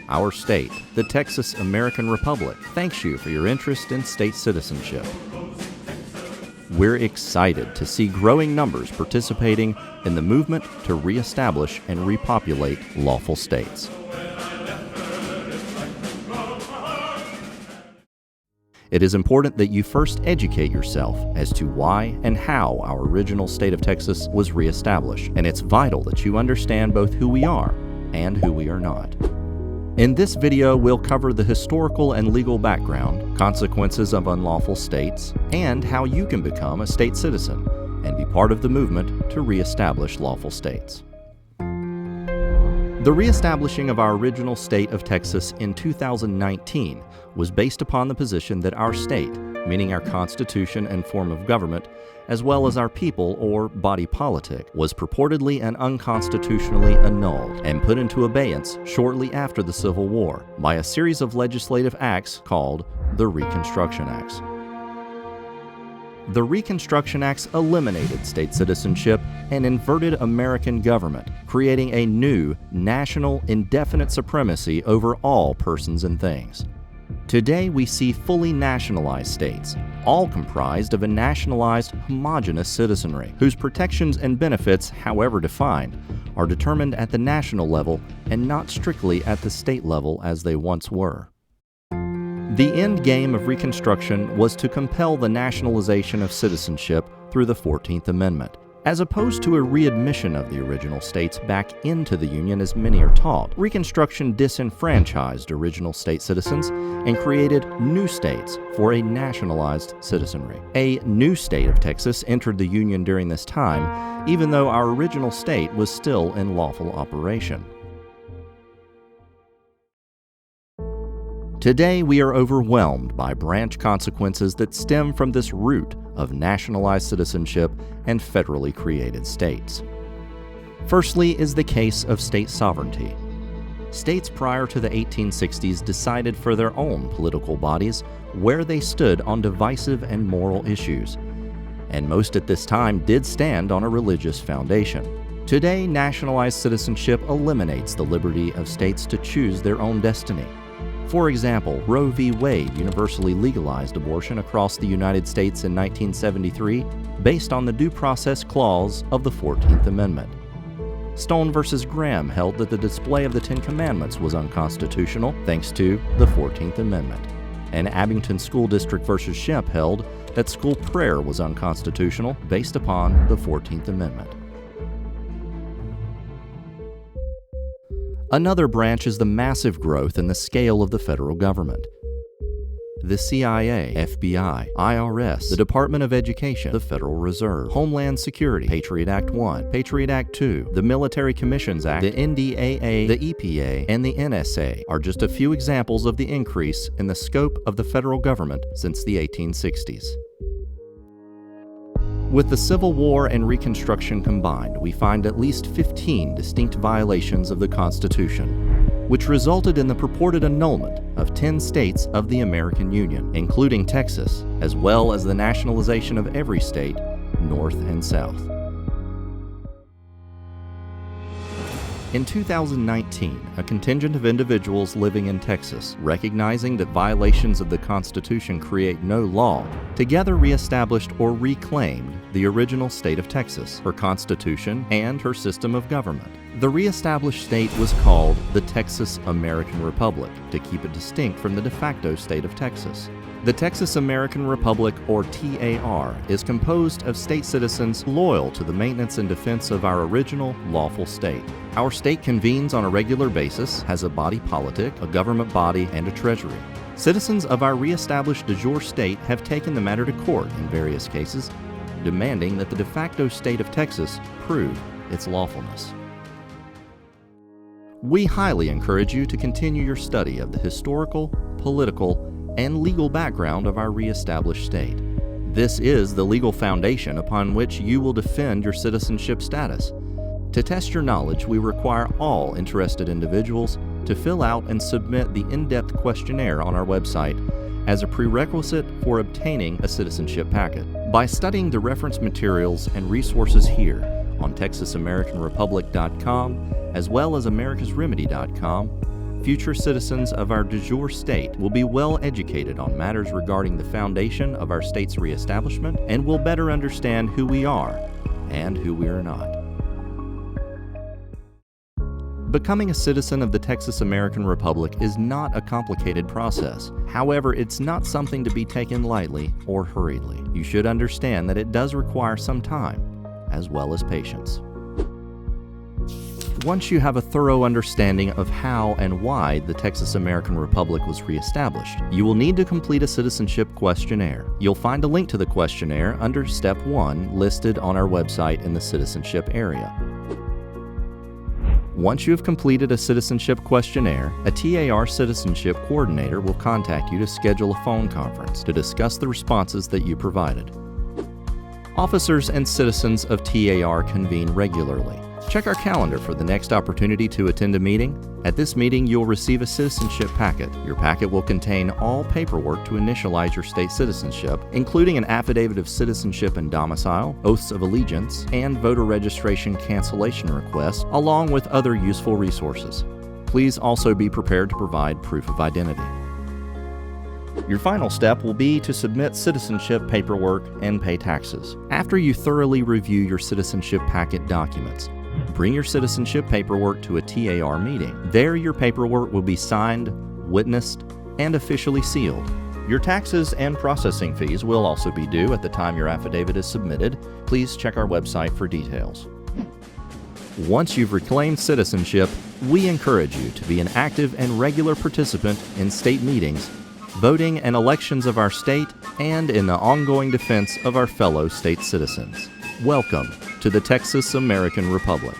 Our state, the Texas American Republic, thanks you for your interest in state citizenship. We're excited to see growing numbers participating in the movement to reestablish and repopulate lawful states. It is important that you first educate yourself as to why and how our original state of Texas was reestablished, and it's vital that you understand both who we are and who we are not. In this video, we'll cover the historical and legal background, consequences of unlawful states, and how you can become a state citizen and be part of the movement to reestablish lawful states. The reestablishing of our original state of Texas in 2019 was based upon the position that our state, meaning our constitution and form of government, as well as our people or body politic, was purportedly and unconstitutionally annulled and put into abeyance shortly after the Civil War by a series of legislative acts called the Reconstruction Acts. The Reconstruction Acts eliminated state citizenship and inverted American government, creating a new national indefinite supremacy over all persons and things. Today, we see fully nationalized states, all comprised of a nationalized, homogeneous citizenry, whose protections and benefits, however defined, are determined at the national level and not strictly at the state level as they once were. The end game of Reconstruction was to compel the nationalization of citizenship through the 14th Amendment, as opposed to a readmission of the original states back into the Union as many are taught. Reconstruction disenfranchised original state citizens and created new states for a nationalized citizenry. A new state of Texas entered the Union during this time, even though our original state was still in lawful operation. Today, we are overwhelmed by branch consequences that stem from this root of nationalized citizenship and federally created states. Firstly is the case of state sovereignty. States prior to the 1860s decided for their own political bodies where they stood on divisive and moral issues, and most at this time did stand on a religious foundation. Today, nationalized citizenship eliminates the liberty of states to choose their own destiny. For example, Roe v. Wade universally legalized abortion across the United States in 1973 based on the Due Process Clause of the 14th Amendment. Stone v. Graham held that the display of the Ten Commandments was unconstitutional thanks to the 14th Amendment. And Abington School District v. Shemp held that school prayer was unconstitutional based upon the 14th Amendment. Another branch is the massive growth in the scale of the federal government. The CIA, FBI, IRS, the Department of Education, the Federal Reserve, Homeland Security, Patriot Act I, Patriot Act II, the Military Commissions Act, the NDAA, the EPA, and the NSA are just a few examples of the increase in the scope of the federal government since the 1860s. With the Civil War and Reconstruction combined, we find at least 15 distinct violations of the Constitution, which resulted in the purported annulment of 10 states of the American Union, including Texas, as well as the nationalization of every state, North and South. In 2019, a contingent of individuals living in Texas, recognizing that violations of the Constitution create no law, together reestablished or reclaimed the original state of Texas, her Constitution, and her system of government. The reestablished state was called the Texas American Republic, to keep it distinct from the de facto state of Texas. The Texas American Republic, or TAR, is composed of state citizens loyal to the maintenance and defense of our original lawful state. Our state convenes on a regular basis, has a body politic, a government body, and a treasury. Citizens of our reestablished de jure state have taken the matter to court in various cases, demanding that the de facto state of Texas prove its lawfulness. We highly encourage you to continue your study of the historical, political, and legal background of our reestablished state. This is the legal foundation upon which you will defend your citizenship status. To test your knowledge, we require all interested individuals to fill out and submit the in-depth questionnaire on our website as a prerequisite for obtaining a citizenship packet. By studying the reference materials and resources here on TexasAmericanRepublic.com as well as AmericasRemedy.com, future citizens of our de jure state will be well educated on matters regarding the foundation of our state's reestablishment and will better understand who we are and who we are not. Becoming a citizen of the Texas American Republic is not a complicated process. However, it's not something to be taken lightly or hurriedly. You should understand that it does require some time, as well as patience. Once you have a thorough understanding of how and why the Texas American Republic was reestablished, you will need to complete a citizenship questionnaire. You'll find a link to the questionnaire under Step 1 listed on our website in the citizenship area. Once you have completed a citizenship questionnaire, a TAR citizenship coordinator will contact you to schedule a phone conference to discuss the responses that you provided. Officers and citizens of TAR convene regularly. Check our calendar for the next opportunity to attend a meeting. At this meeting, you'll receive a citizenship packet. Your packet will contain all paperwork to initialize your state citizenship, including an affidavit of citizenship and domicile, oaths of allegiance, and voter registration cancellation requests, along with other useful resources. Please also be prepared to provide proof of identity. Your final step will be to submit citizenship paperwork and pay taxes. After you thoroughly review your citizenship packet documents, bring your citizenship paperwork to a TAR meeting. There, your paperwork will be signed, witnessed, and officially sealed. Your taxes and processing fees will also be due at the time your affidavit is submitted. Please check our website for details. Once you've reclaimed citizenship, we encourage you to be an active and regular participant in state meetings, voting and elections of our state, and in the ongoing defense of our fellow state citizens. Welcome to the Texas American Republic.